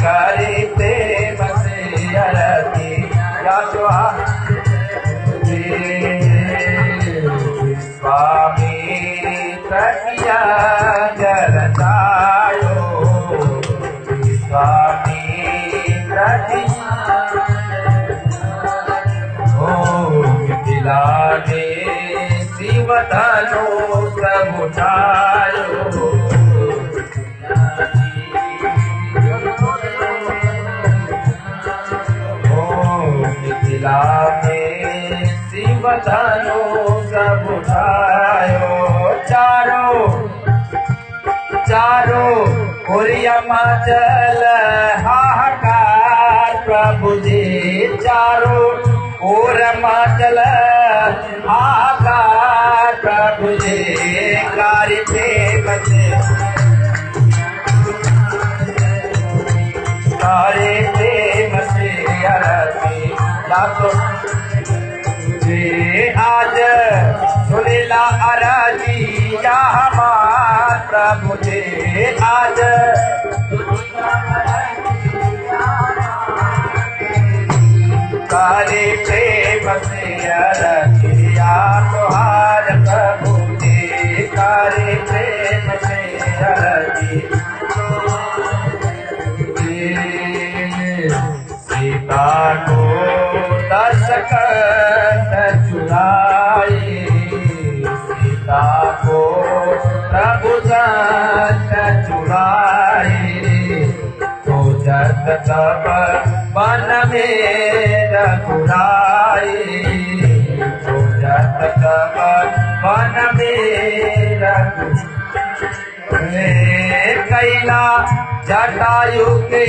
करे प्रेम से आरती या स्वामी तकिया जरतायो स्वामी तकिया मिथिला ने शिवधनु सब उठायो मिथिला में शिवधनु सब उठायो चारों ओरिया मचल हाहाकार प्रभु जी चारों ओर मचल हाहाकार प्रभु जी कारी प्रेम से कारी प्रेम से आरती लातो जे आज सुनीला अरजी या हमार प्रभु जी आज कारी प्रेम से अरतिया तुहार प्रभु जी कारी प्रेम से अरती सीता को दशकंठ चुराए सीता को प्रभु दत्त चुराए तो जत तब वन में रघुराए तो जत तब वन में रघुराए कैला जटायु के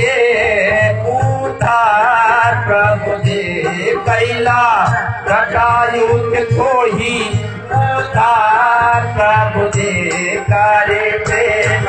उद्धार प्रभु जी कैला जटायु को ही उद्धार प्रभु जी करे प्रेम